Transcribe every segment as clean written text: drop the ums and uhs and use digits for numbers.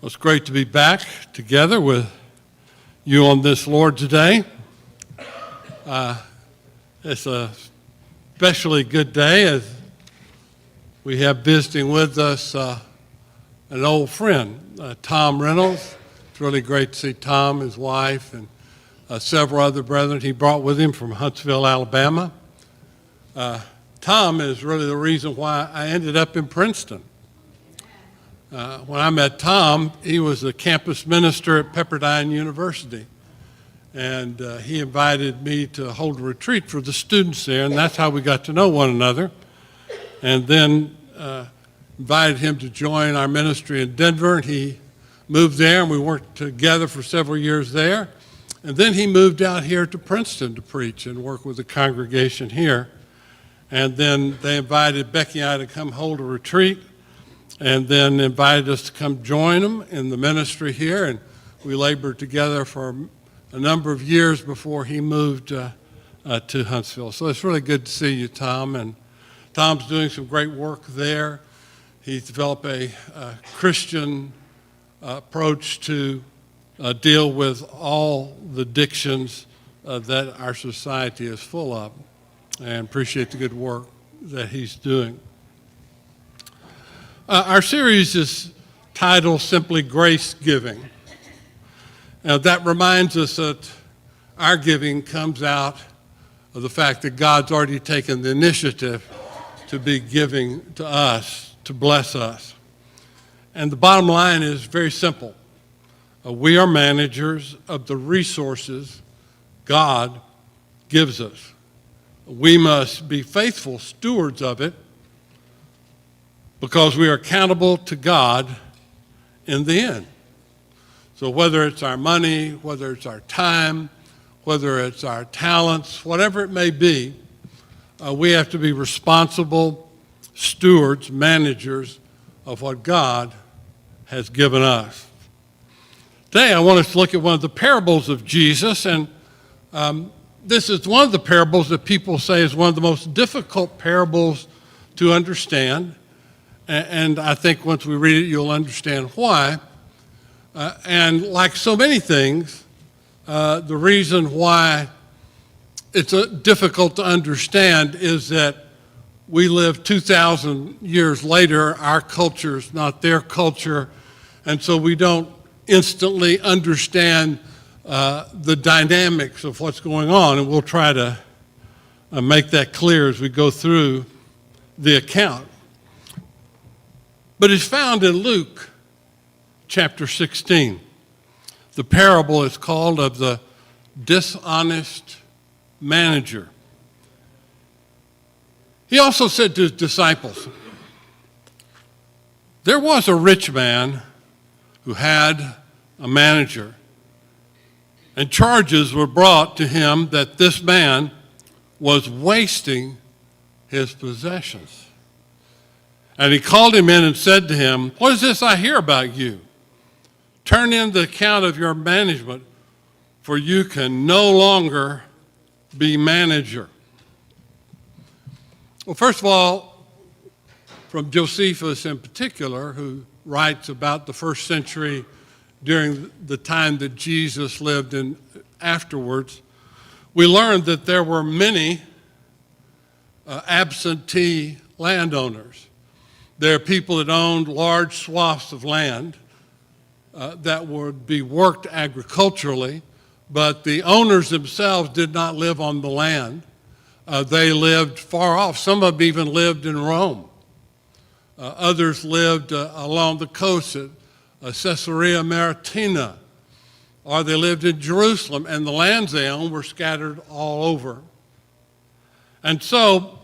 Well, it's great to be back together with you on this Lord's Day. It's a especially good day as we have visiting with us an old friend, Tom Reynolds. It's really great to see Tom, his wife, and several other brethren he brought with him from Huntsville, Alabama. Tom is really the reason why I ended up in Princeton. When I met Tom, he was a campus minister at Pepperdine University, and he invited me to hold a retreat for the students there, and that's how we got to know one another. And then invited him to join our ministry in Denver, and he moved there, and we worked together for several years there. And then he moved out here to Princeton to preach and work with the congregation here. And then they invited Becky and I to come hold a retreat, and then invited us to come join them in the ministry here, and we labored together for a number of years before he moved to Huntsville. So it's really good to see you, Tom, and Tom's doing some great work there. He's developed a Christian approach to deal with all the addictions that our society is full of, and appreciate the good work that he's doing. Our series is titled simply Grace Giving. Now that reminds us that our giving comes out of the fact that God's already taken the initiative to be giving to us, to bless us. And the bottom line is very simple. We are managers of the resources God gives us. We must be faithful stewards of it, because we are accountable to God in the end. So whether it's our money, whether it's our time, whether it's our talents, whatever it may be, we have to be responsible stewards, managers of what God has given us. Today I want us to look at one of the parables of Jesus, and this is one of the parables that people say is one of the most difficult parables to understand. And I think once we read it, you'll understand why. And like so many things, the reason why it's difficult to understand is that we live 2,000 years later. Our culture is not their culture, and so we don't instantly understand the dynamics of what's going on, and we'll try to make that clear as we go through the account. But it's found in Luke chapter 16. The parable is called of the dishonest manager. He also said to his disciples, there was a rich man who had a manager, and charges were brought to him that this man was wasting his possessions. And he called him in and said to him, what is this I hear about you? Turn in the account of your management, for you can no longer be manager. Well, first of all, from Josephus in particular, who writes about the first century during the time that Jesus lived and afterwards, we learned that there were many absentee landowners. There are people that owned large swaths of land that would be worked agriculturally, but the owners themselves did not live on the land. They lived far off. Some of them even lived in Rome. Others lived along the coast at Caesarea Maritima, or they lived in Jerusalem, and the lands they owned were scattered all over. And so,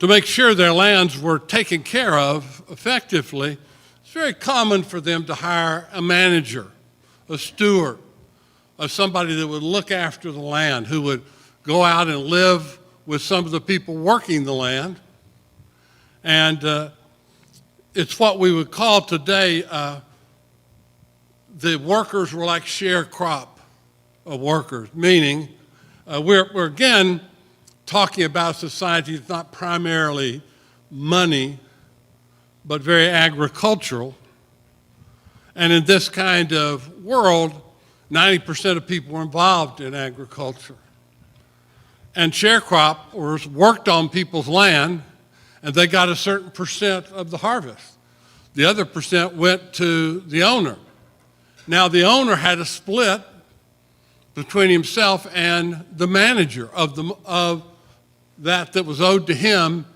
to make sure their lands were taken care of effectively, it's very common for them to hire a manager, a steward, somebody that would look after the land, who would go out and live with some of the people working the land. And it's what we would call today, the workers were like sharecrop of workers, meaning we're again talking about a society that's not primarily money, but very agricultural. And in this kind of world, 90% of people were involved in agriculture. And sharecroppers worked on people's land, and they got a certain percent of the harvest. The other percent went to the owner. Now, the owner had a split between himself and the manager of that was owed to him.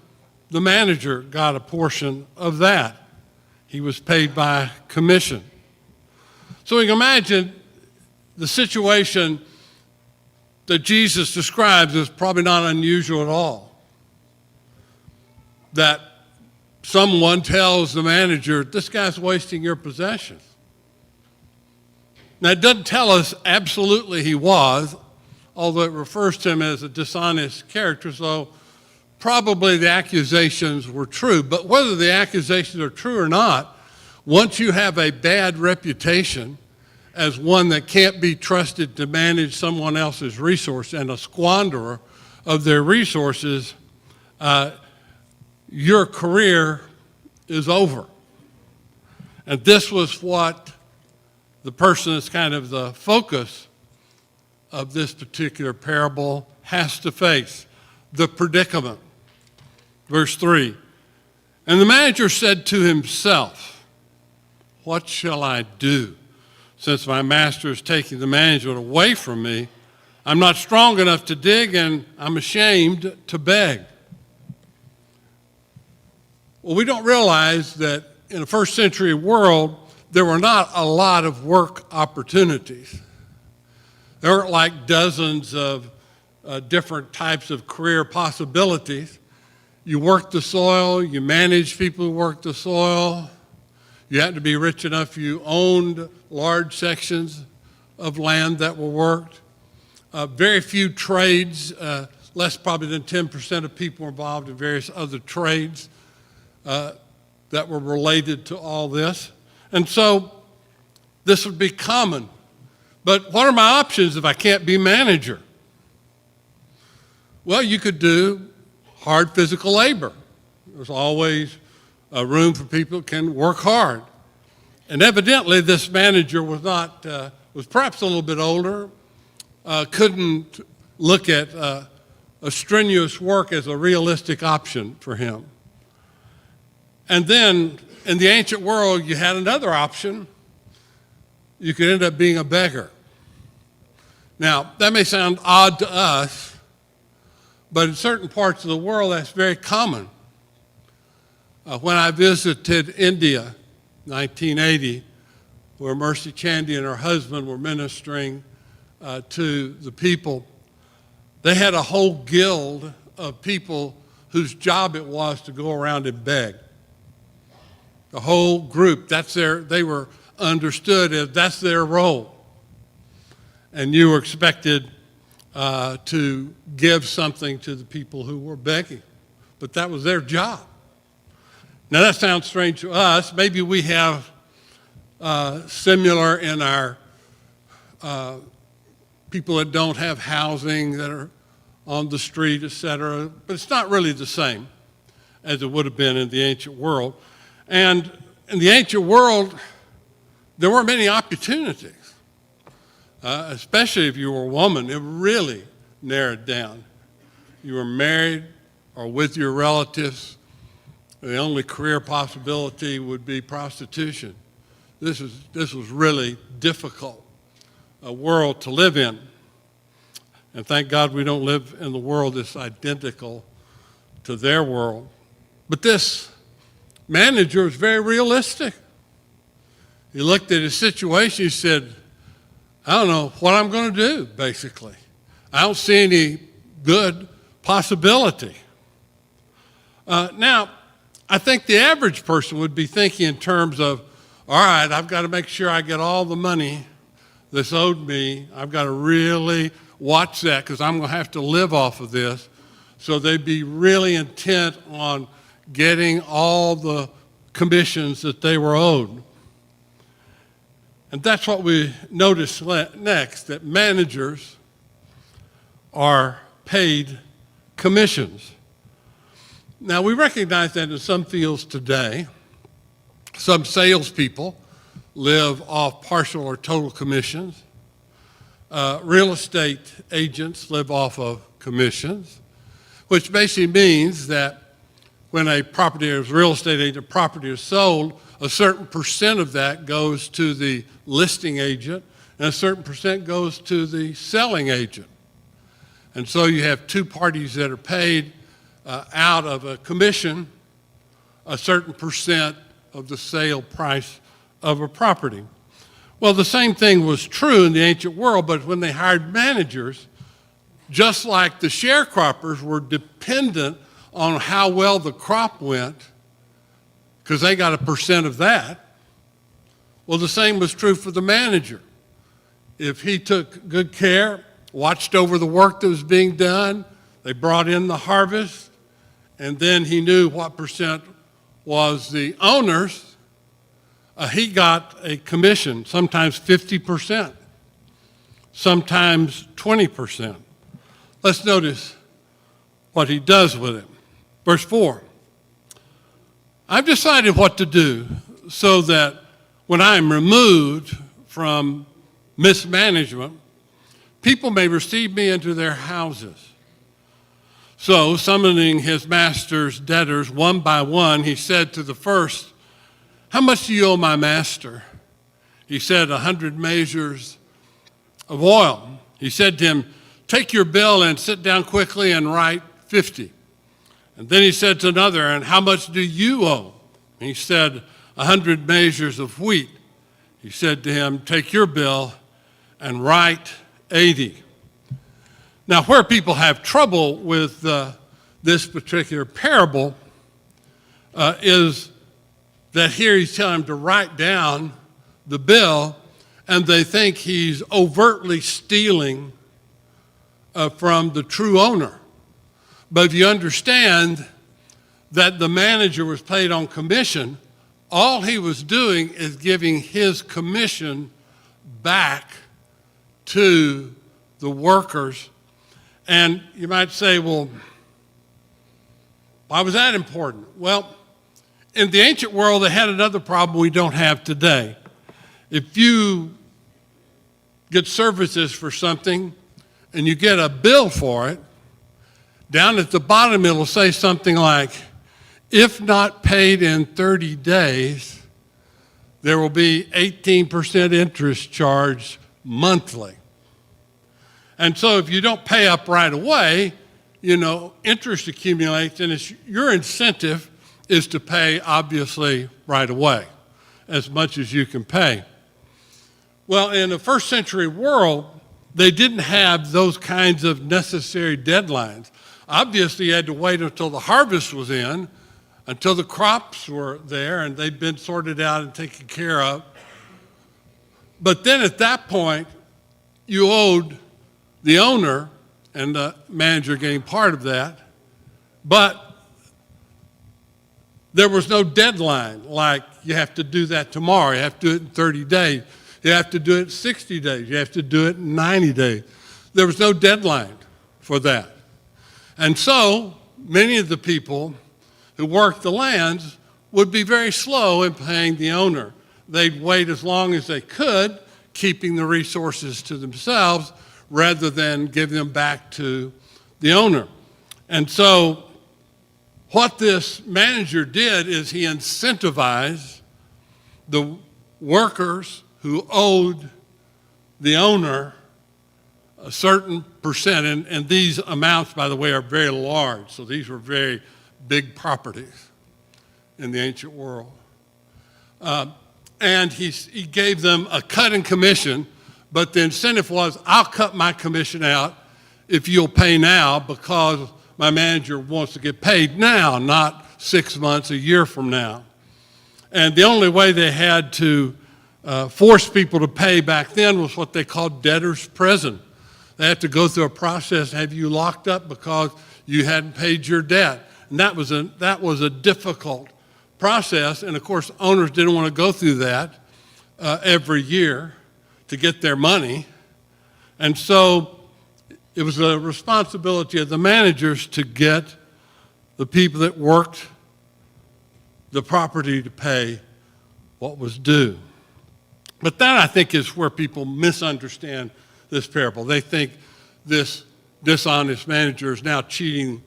The manager got a portion of that. He was paid by commission. So you can imagine the situation that Jesus describes is probably not unusual at all. That someone tells the manager, this guy's wasting your possessions. Now, it doesn't tell us absolutely he was, although it refers to him as a dishonest character, so probably the accusations were true. But whether the accusations are true or not, once you have a bad reputation as one that can't be trusted to manage someone else's resource and a squanderer of their resources, your career is over. And this was what the person that's kind of the focus of this particular parable has to face, the predicament. Verse 3, and the manager said to himself, what shall I do? Since my master is taking the management away from me, I'm not strong enough to dig, and I'm ashamed to beg. Well, we don't realize that in a first century world, there were not a lot of work opportunities. There weren't like dozens of different types of career possibilities. You worked the soil, you managed people who worked the soil. You had to be rich enough, you owned large sections of land that were worked. Very few trades, less probably than 10% of people were involved in various other trades that were related to all this. And so this would be common. But what are my options if I can't be manager? Well, you could do hard physical labor. There's always a room for people who can work hard. And evidently this manager was perhaps a little bit older, couldn't look at a strenuous work as a realistic option for him. And then in the ancient world, you had another option. You could end up being a beggar. Now, that may sound odd to us, but in certain parts of the world, that's very common. When I visited India, 1980, where Mercy Chandy and her husband were ministering to the people, they had a whole guild of people whose job it was to go around and beg. The whole group, they were understood as that's their role. And you were expected to give something to the people who were begging. But that was their job. Now that sounds strange to us. Maybe we have similar in our people that don't have housing, that are on the street, etc. But it's not really the same as it would have been in the ancient world. And in the ancient world, there weren't many opportunities, especially if you were a woman. It really narrowed down. You were married or with your relatives. The only career possibility would be prostitution. This was really difficult, a world to live in. And thank God we don't live in the world that's identical to their world. But this manager was very realistic. He looked at his situation, he said, I don't know what I'm going to do, basically. I don't see any good possibility. Now, I think the average person would be thinking in terms of, all right, I've got to make sure I get all the money that's owed me. I've got to really watch that because I'm going to have to live off of this. So they'd be really intent on getting all the commissions that they were owed. And that's what we notice next, that managers are paid commissions. Now, we recognize that in some fields today, some salespeople, live off partial or total commissions. Real estate agents live off of commissions, which basically means that when a property is real estate agent, property is sold, a certain percent of that goes to the listing agent, and a certain percent goes to the selling agent. And so you have two parties that are paid out of a commission, a certain percent of the sale price of a property. Well, the same thing was true in the ancient world, but when they hired managers, just like the sharecroppers were dependent on how well the crop went, because they got a percent of that, well, the same was true for the manager. If he took good care, watched over the work that was being done, they brought in the harvest, and then he knew what percent was the owner's, he got a commission, sometimes 50%, sometimes 20%. Let's notice what he does with it. Verse 4, I've decided what to do so that when I am removed from mismanagement, people may receive me into their houses. So, summoning his master's debtors one by one, he said to the first, how much do you owe my master? He said, 100 measures of oil. He said to him, take your bill and sit down quickly and write 50. And then he said to another, and how much do you owe? He said, 100 measures of wheat. He said to him, take your bill and write 80. Now, where people have trouble with this particular parable is that here he's telling them to write down the bill, and they think he's overtly stealing from the true owner. But if you understand that the manager was paid on commission, all he was doing is giving his commission back to the workers. And you might say, well, why was that important? Well, in the ancient world, they had another problem we don't have today. If you get services for something and you get a bill for it, down at the bottom it'll say something like, if not paid in 30 days, there will be 18% interest charged monthly. And so if you don't pay up right away, interest accumulates, and your incentive is to pay, obviously, right away, as much as you can pay. Well, in the first century world, they didn't have those kinds of necessary deadlines. Obviously, you had to wait until the harvest was in, until the crops were there and they'd been sorted out and taken care of. But then at that point, you owed the owner and the manager getting part of that, but there was no deadline, like you have to do that tomorrow, you have to do it in 30 days, you have to do it in 60 days, you have to do it in 90 days. There was no deadline for that. And so many of the people who worked the lands would be very slow in paying the owner. They'd wait as long as they could, keeping the resources to themselves rather than giving them back to the owner. And so what this manager did is he incentivized the workers who owed the owner a certain percent, and these amounts, by the way, are very large. So these were very big properties in the ancient world. And he gave them a cut in commission, but the incentive was, I'll cut my commission out if you'll pay now, because my manager wants to get paid now, not 6 months, a year from now. And the only way they had to force people to pay back then was what they called debtor's prison. They had to go through a process, have you locked up because you hadn't paid your debt. And that was a difficult process. And of course, owners didn't want to go through that every year to get their money. And so it was a responsibility of the managers to get the people that worked the property to pay what was due. But that, I think, is where people misunderstand this parable. They think this dishonest manager is now cheating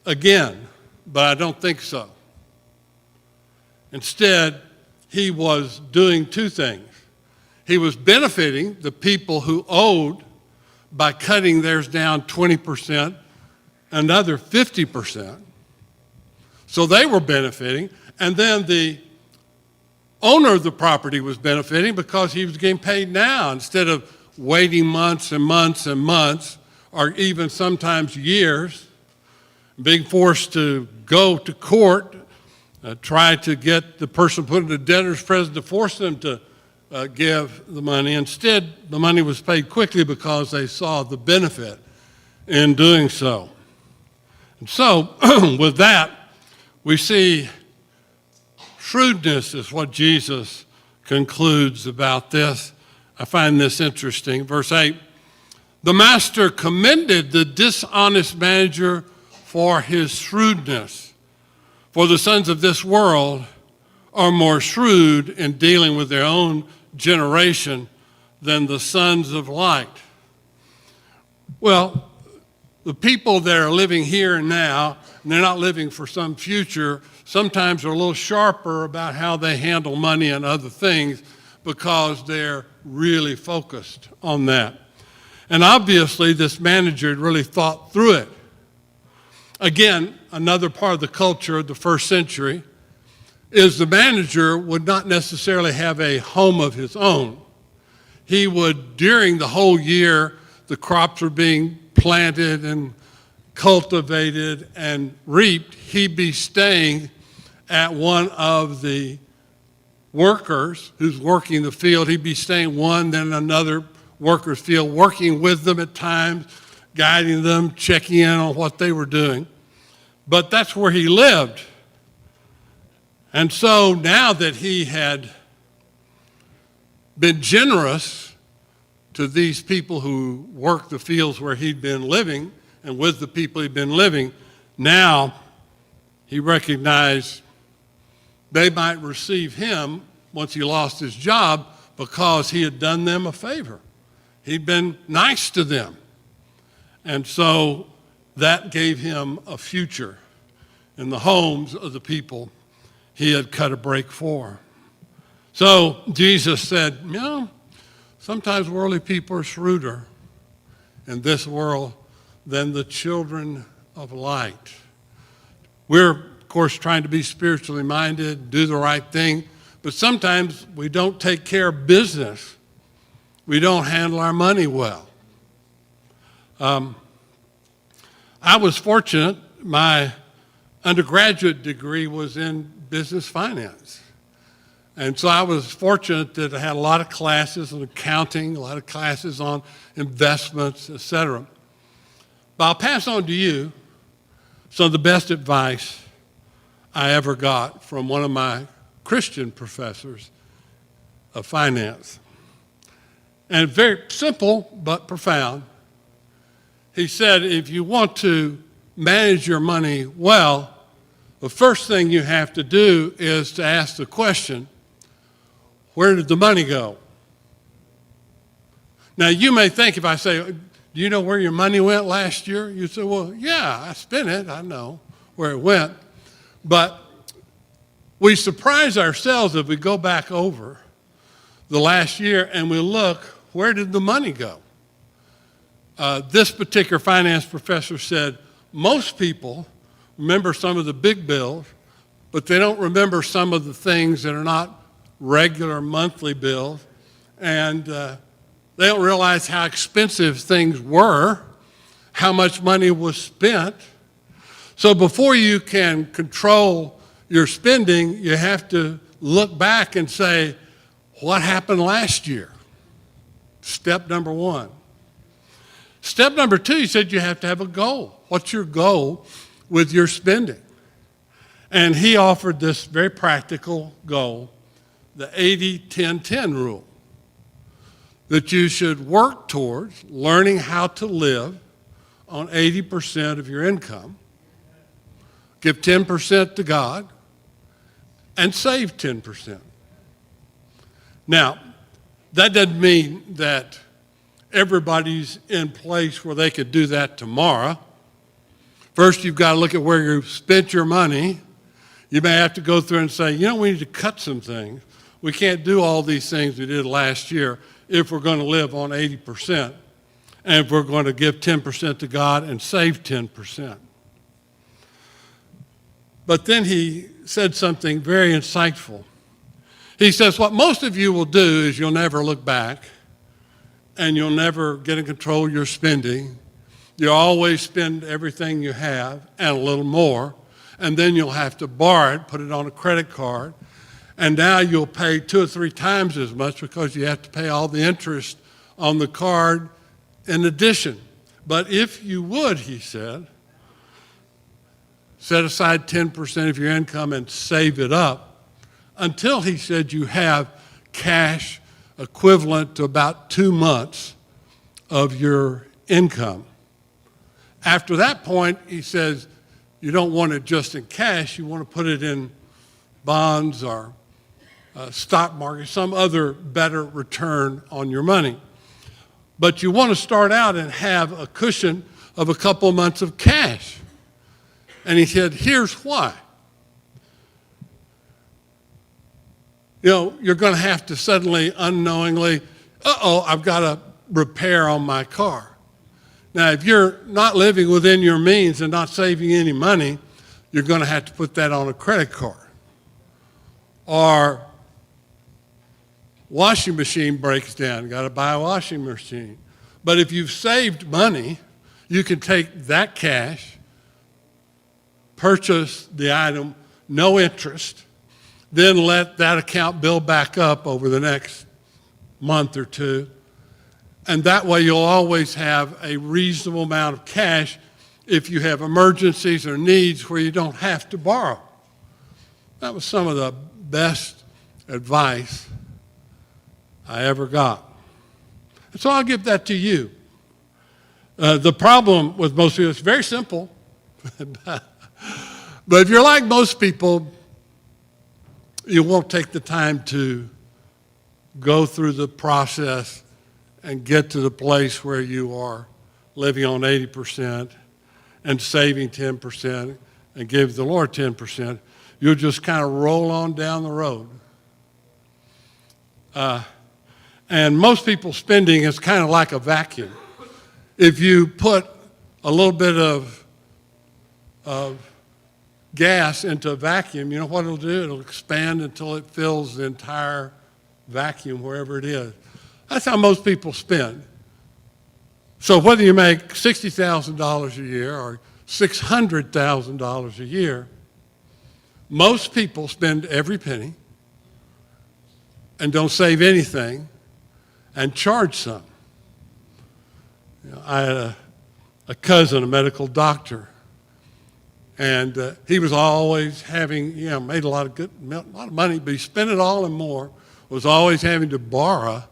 again, but I don't think so. Instead, he was doing two things. He was benefiting the people who owed by cutting theirs down 20%, another 50%. So they were benefiting. And then the owner of the property was benefiting because he was getting paid now instead of waiting months and months and months, or even sometimes years, being forced to go to court, try to get the person put in the debtor's prison to force them to give the money. Instead, the money was paid quickly because they saw the benefit in doing so. And so, with that, we see shrewdness is what Jesus concludes about this. I find this interesting. Verse 8, the master commended the dishonest manager for his shrewdness. For the sons of this world are more shrewd in dealing with their own generation than the sons of light. Well, the people that are living here and now, and they're not living for some future, sometimes are a little sharper about how they handle money and other things because they're really focused on that. And obviously, this manager had really thought through it. Again, another part of the culture of the first century is the manager would not necessarily have a home of his own. He would, during the whole year, the crops are being planted and cultivated and reaped, he'd be staying at one of the workers who's working the field. He'd be staying one, then another worker's field, working with them at times, guiding them, checking in on what they were doing. But that's where he lived. And so now that he had been generous to these people who worked the fields where he'd been living and with the people he'd been living, now he recognized they might receive him once he lost his job because he had done them a favor. He'd been nice to them. And so that gave him a future in the homes of the people he had cut a break for. So Jesus said, sometimes worldly people are shrewder in this world than the children of light. We're, of course, trying to be spiritually minded, do the right thing, but sometimes we don't take care of business. We don't handle our money well. I was fortunate. My undergraduate degree was in business finance. And so I was fortunate that I had a lot of classes on accounting, a lot of classes on investments, et cetera. But I'll pass on to you some of the best advice I ever got from one of my Christian professors of finance. And very simple but profound. He said, if you want to manage your money well, the first thing you have to do is to ask the question, where did the money go? Now, you may think if I say, do you know where your money went last year? You say, well, yeah, I spent it. I know where it went. But we surprise ourselves if we go back over the last year and we look, where did the money go? This particular finance professor said, most people remember some of the big bills, but they don't remember some of the things that are not regular monthly bills, and they don't realize how expensive things were, how much money was spent. So before you can control your spending, you have to look back and say, what happened last year? Step number one. Step number two, he said you have to have a goal. What's your goal with your spending? And he offered this very practical goal, the 80-10-10 rule, that you should work towards learning how to live on 80% of your income, give 10% to God, and save 10%. Now, That doesn't mean that everybody's in place where they could do that tomorrow. First, you've got to look at where you've spent your money. You may have to go through and say, we need to cut some things. We can't do all these things we did last year if we're going to live on 80%, and if we're going to give 10% to God and save 10%. But then he said something very insightful. He says, what most of you will do is you'll never look back, and you'll never get in control of your spending. You'll always spend everything you have and a little more, and then you'll have to borrow it, put it on a credit card, and now you'll pay 2 or 3 times as much because you have to pay all the interest on the card in addition. But if you would, he said, set aside 10% of your income and save it up until, he said, you have cash equivalent to about 2 months of your income. After that point, he says, you don't want it just in cash, you want to put it in bonds or stock market, some other better return on your money. But you want to start out and have a cushion of a couple months of cash. And he said, here's why. You're going to have to suddenly, unknowingly, I've got a repair on my car. Now, if you're not living within your means and not saving any money, you're going to have to put that on a credit card. Or washing machine breaks down, got to buy a washing machine. But if you've saved money, you can take that cash, purchase the item, no interest, then let that account build back up over the next month or two. And that way you'll always have a reasonable amount of cash if you have emergencies or needs where you don't have to borrow. That was some of the best advice I ever got. And so I'll give that to you. The problem with most people is very simple. But if you're like most people, you won't take the time to go through the process and get to the place where you are living on 80% and saving 10% and give the Lord 10%. You'll just kind of roll on down the road. And most people's spending is kind of like a vacuum. If you put a little bit of gas into a vacuum, you know what it'll do? It'll expand until it fills the entire vacuum wherever it is. That's how most people spend. So whether you make $60,000 a year or $600,000 a year, most people spend every penny and don't save anything and charge some. I had a cousin, a medical doctor, and he was always having, made a lot of money, but he spent it all and more, was always having to borrow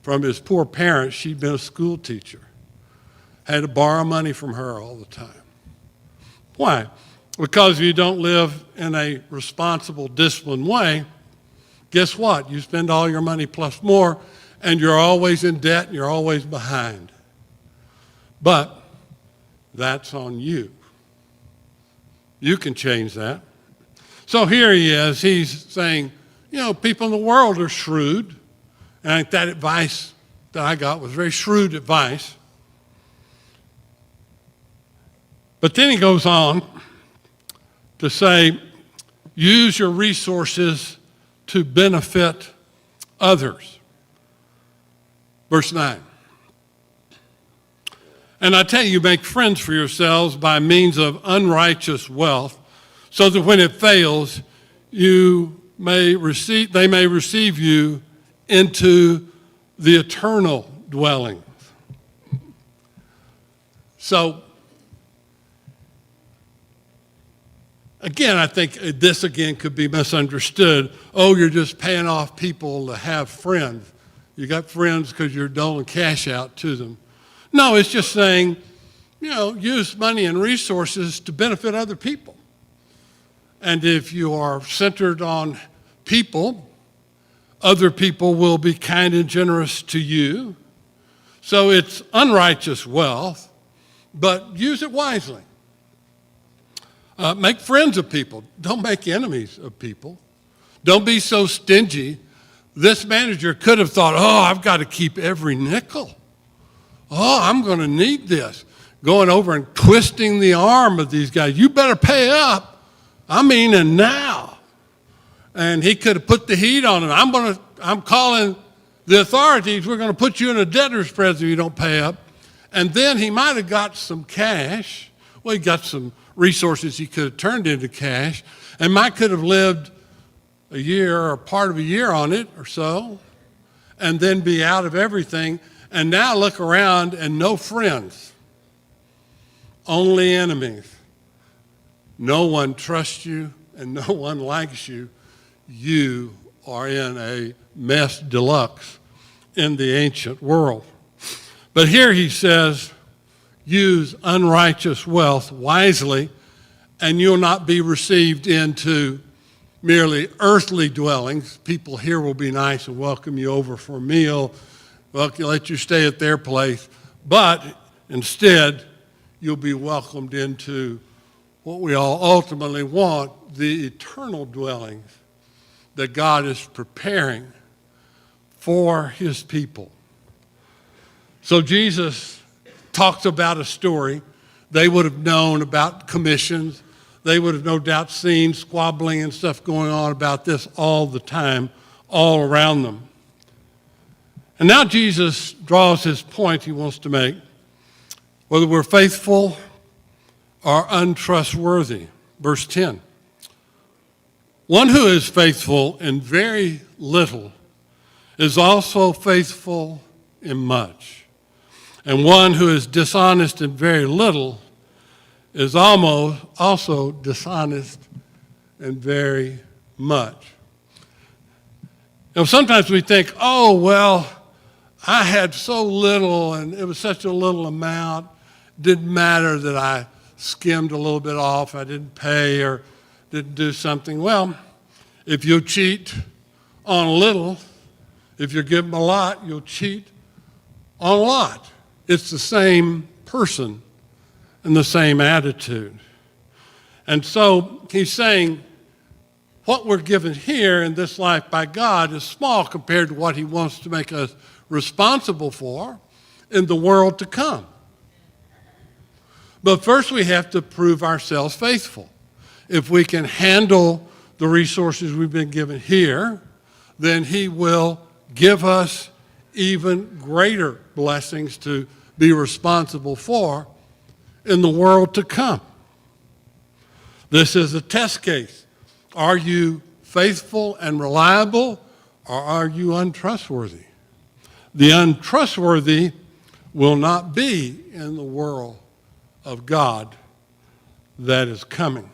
from his poor parents. She'd been a school teacher. Had to borrow money from her all the time. Why? Because if you don't live in a responsible, disciplined way, guess what? You spend all your money plus more, and you're always in debt, and you're always behind. But that's on you. You can change that. So here he is. He's saying, people in the world are shrewd. And I think that advice that I got was very shrewd advice. But then he goes on to say, use your resources to benefit others. Verse 9. And I tell you, make friends for yourselves by means of unrighteous wealth, so that when it fails, they may receive you into the eternal dwelling. So, again, I think this again could be misunderstood. Oh, you're just paying off people to have friends. You got friends because you're doling cash out to them. No, it's just saying, use money and resources to benefit other people. And if you are centered on people, Other people will be kind and generous to you. So it's unrighteous wealth, but use it wisely. Make friends of people. Don't make enemies of people. Don't be so stingy. This manager could have thought, oh, I've got to keep every nickel. Oh, I'm going to need this. Going over and twisting the arm of these guys. You better pay up. And now. And he could have put the heat on him. I'm calling the authorities. We're going to put you in a debtor's prison if you don't pay up. And then he might have got some cash. Well, he got some resources he could have turned into cash. And might could have lived a year or part of a year on it or so. And then be out of everything. And now look around and no friends. Only enemies. No one trusts you and no one likes you. You are in a mess deluxe in the ancient world. But here he says, use unrighteous wealth wisely, and you'll not be received into merely earthly dwellings. People here will be nice and welcome you over for a meal, let you stay at their place, but instead you'll be welcomed into what we all ultimately want, the eternal dwellings that God is preparing for his people. So Jesus talks about a story. They would have known about commissions. They would have no doubt seen squabbling and stuff going on about this all the time, all around them. And now Jesus draws his point he wants to make, whether we're faithful or untrustworthy. Verse 10. One who is faithful in very little is also faithful in much. And one who is dishonest in very little is also dishonest in very much. Sometimes we think, oh, well, I had so little and it was such a little amount. It didn't matter that I skimmed a little bit off, I didn't pay or didn't do something. Well, if you cheat on a little, if you're given a lot, you'll cheat on a lot. It's the same person and the same attitude. And so he's saying what we're given here in this life by God is small compared to what he wants to make us responsible for in the world to come. But first we have to prove ourselves faithful. If we can handle the resources we've been given here, then he will give us even greater blessings to be responsible for in the world to come. This is a test case. Are you faithful and reliable, or are you untrustworthy? The untrustworthy will not be in the world of God that is coming.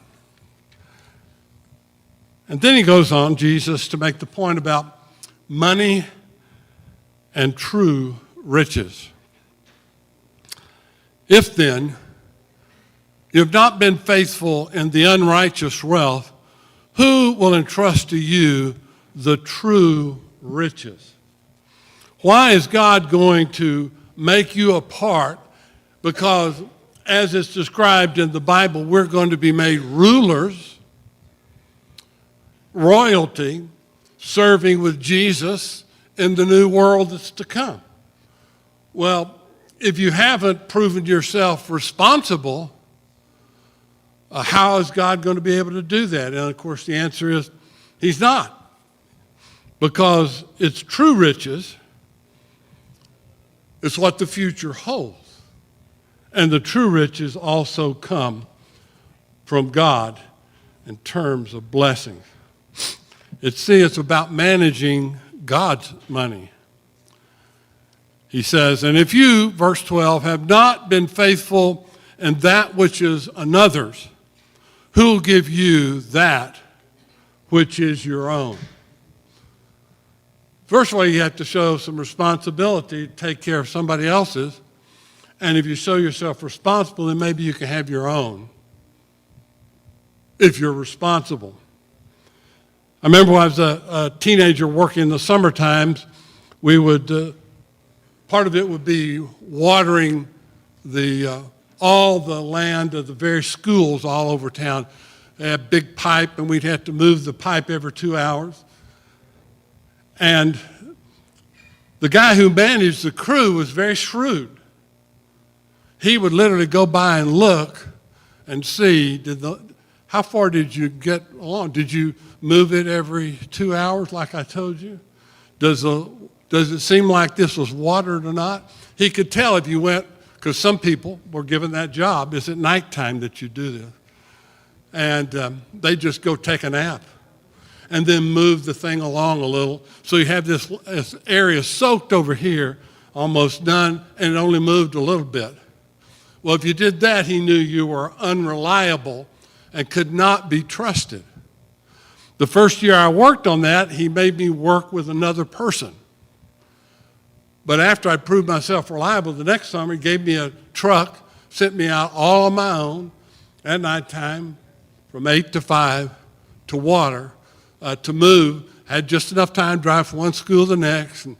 And then he goes on, Jesus, to make the point about money and true riches. If then you have not been faithful in the unrighteous wealth, who will entrust to you the true riches? Why is God going to make you a part? Because as it's described in the Bible, we're going to be made rulers, royalty, serving with Jesus in the new world that's to come. Well, if you haven't proven yourself responsible, how is God going to be able to do that? And of course the answer is he's not. Because it's true riches. It's what the future holds. And the true riches also come from God in terms of blessings. It's about managing God's money. He says, and if you, verse 12, have not been faithful in that which is another's, who will give you that which is your own? First of all, you have to show some responsibility to take care of somebody else's. And if you show yourself responsible, then maybe you can have your own, if you're responsible. I remember when I was a teenager working in the summer times, we would, part of it would be watering all the land of the various schools all over town. They had a big pipe, and we'd have to move the pipe every 2 hours. And the guy who managed the crew was very shrewd. He would literally go by and look and see, how far did you get along? Did you move it every 2 hours like I told you? Does it seem like this was watered or not? He could tell if you went, because some people were given that job. It's at nighttime that you do this. And they just go take a nap and then move the thing along a little. So you have this area soaked over here, almost done, and it only moved a little bit. Well, if you did that, he knew you were unreliable and could not be trusted. The first year I worked on that, he made me work with another person. But after I proved myself reliable, the next summer he gave me a truck, sent me out all on my own at nighttime from 8 to 5 to water, to move. I had just enough time to drive from one school to the next and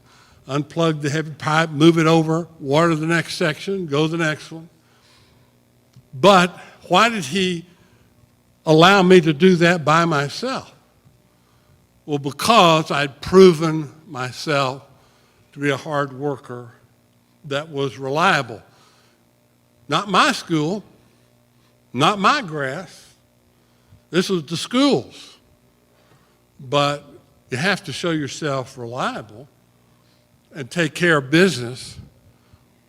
unplug the heavy pipe, move it over, water the next section, go to the next one. But why did he allow me to do that by myself? Well, because I'd proven myself to be a hard worker that was reliable. Not my school, not my grass. This was the school's. But you have to show yourself reliable and take care of business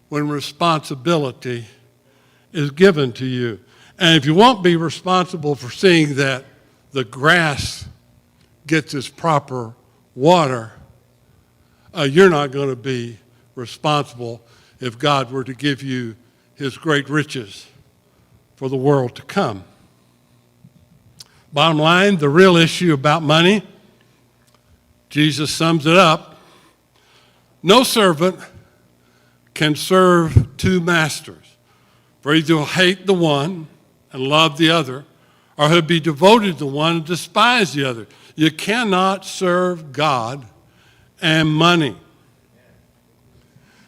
when responsibility is given to you. And if you won't be responsible for seeing that the grass gets its proper water, you're not going to be responsible if God were to give you his great riches for the world to come. Bottom line, the real issue about money, Jesus sums it up. No servant can serve two masters. For either he'll hate the one and love the other, or he'll be devoted to one and despise the other. You cannot serve God and money.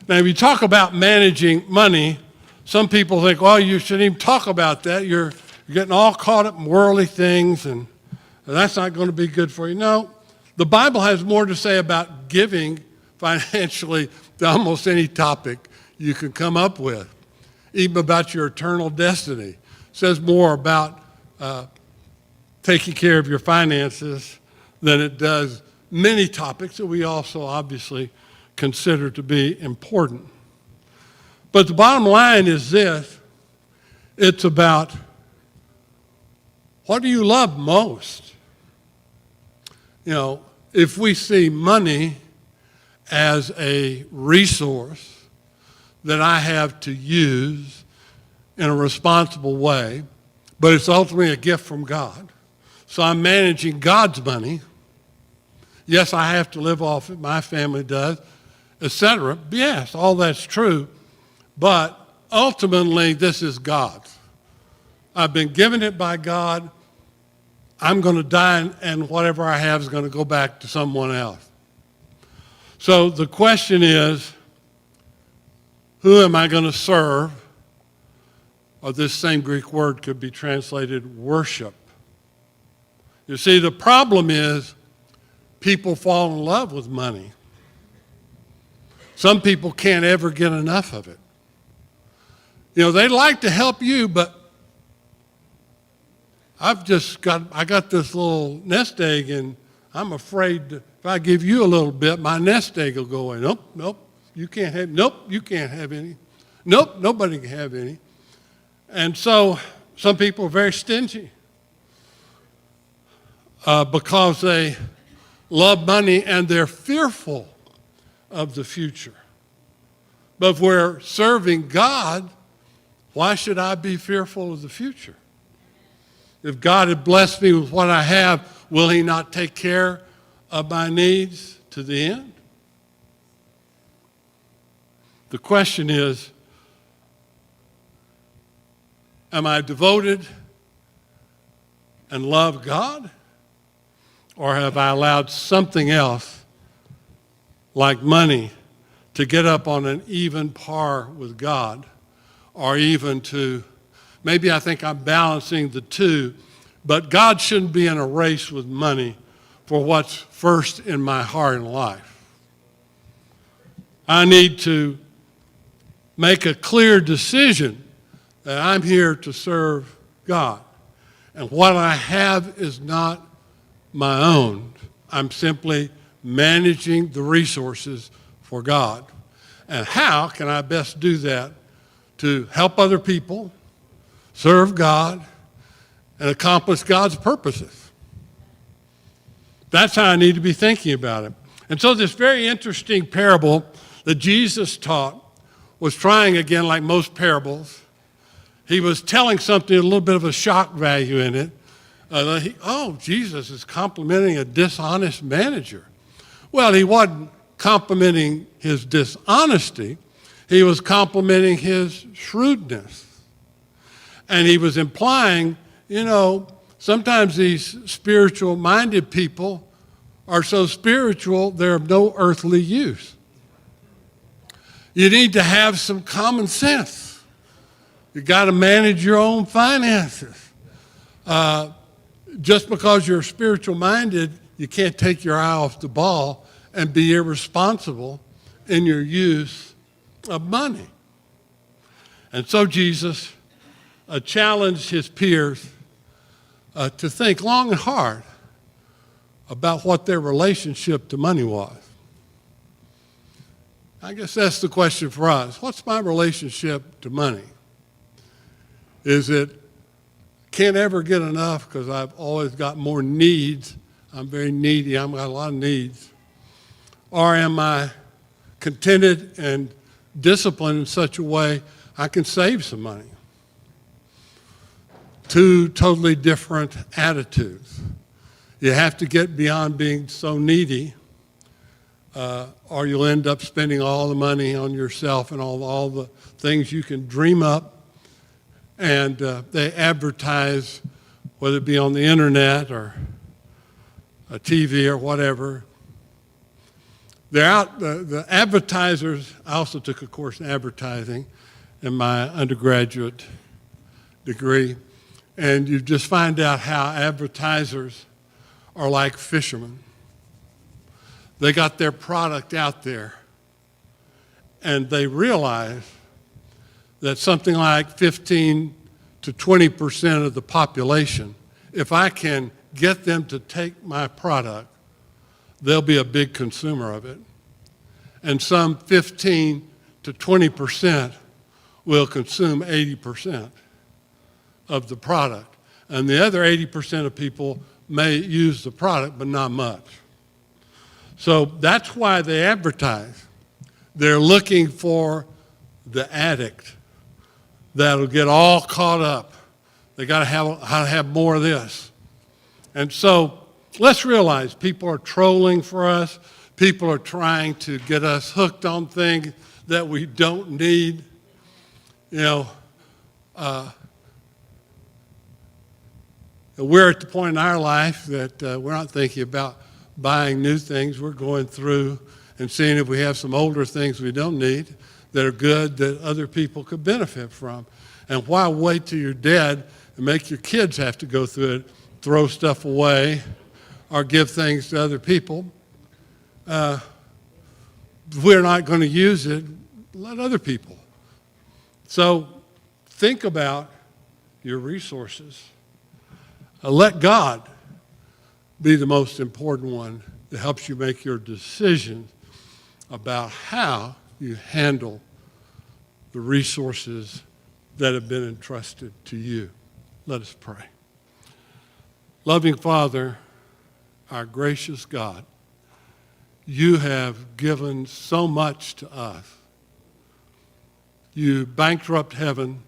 Now, if you talk about managing money, some people think, well, you shouldn't even talk about that. You're getting all caught up in worldly things, and that's not going to be good for you. No, the Bible has more to say about giving financially than almost any topic you can come up with, even about your eternal destiny. It says more about taking care of your finances than it does many topics that we also obviously consider to be important. But the bottom line is this: it's about what do you love most? You know, if we see money as a resource that I have to use in a responsible way, but it's ultimately a gift from God. So I'm managing God's money. Yes, I have to live off it, my family does, etc. Yes, all that's true, but ultimately this is God's. I've been given it by God. I'm going to die, and whatever I have is going to go back to someone else. So the question is, who am I going to serve? Or this same Greek word could be translated worship. You see, the problem is people fall in love with money. Some people can't ever get enough of it. You know, they'd like to help you, but I got this little nest egg, and I'm afraid if I give you a little bit, my nest egg will go away. Nope, you can't have, you can't have any. Nope, nobody can have any. And so some people are very stingy because they love money and they're fearful of the future. But if we're serving God, why should I be fearful of the future? If God had blessed me with what I have, will he not take care of my needs to the end? The question is, am I devoted and love God? Or have I allowed something else, like money, to get up on an even par with God? Or even to, maybe I think I'm balancing the two, but God shouldn't be in a race with money for what's first in my heart and life. I need to make a clear decision that I'm here to serve God. And what I have is not my own. I'm simply managing the resources for God. And how can I best do that to help other people, serve God, and accomplish God's purposes? That's how I need to be thinking about it. And so this very interesting parable that Jesus taught was trying, again, like most parables, he was telling something, a little bit of a shock value in it. Jesus is complimenting a dishonest manager. Well, he wasn't complimenting his dishonesty. He was complimenting his shrewdness. And he was implying, sometimes these spiritual-minded people are so spiritual, they're of no earthly use. You need to have some common sense. You got to manage your own finances. Just because you're spiritual-minded, you can't take your eye off the ball and be irresponsible in your use of money. And so Jesus challenged his peers to think long and hard about what their relationship to money was. I guess that's the question for us. What's my relationship to money? Is it can't ever get enough because I've always got more needs? I'm very needy. I've got a lot of needs. Or am I contented and disciplined in such a way I can save some money? Two totally different attitudes. You have to get beyond being so needy, or you'll end up spending all the money on yourself and all the things you can dream up. And they advertise, whether it be on the internet or a TV or whatever. They're out, the advertisers. I also took a course in advertising in my undergraduate degree. And you just find out how advertisers are like fishermen. They got their product out there, and they realize that something like 15 to 20% of the population, if I can get them to take my product, they'll be a big consumer of it. And some 15 to 20% will consume 80% of the product. And the other 80% of people may use the product, but not much. So that's why they advertise. They're looking for the addict that'll get all caught up. They got to have more of this. And so let's realize people are trolling for us. People are trying to get us hooked on things that we don't need. We're at the point in our life that we're not thinking about buying new things. We're going through and seeing if we have some older things we don't need that are good that other people could benefit from. And why wait till you're dead and make your kids have to go through it, throw stuff away, or give things to other people? If we're not going to use it, let other people. So think about your resources. Let God be the most important one that helps you make your decisions about how you handle the resources that have been entrusted to you. Let us pray. Loving Father, our gracious God, you have given so much to us. You bankrupt heaven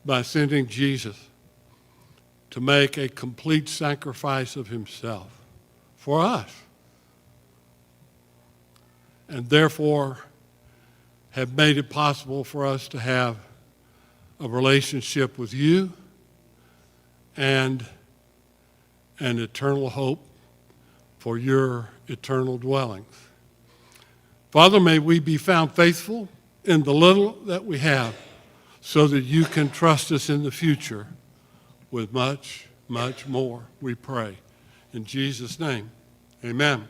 by sending Jesus to make a complete sacrifice of himself for us. And therefore have made it possible for us to have a relationship with you and and eternal hope for your eternal dwellings. Father, may we be found faithful in the little that we have so that you can trust us in the future with much, much more, we pray. In Jesus' name, amen.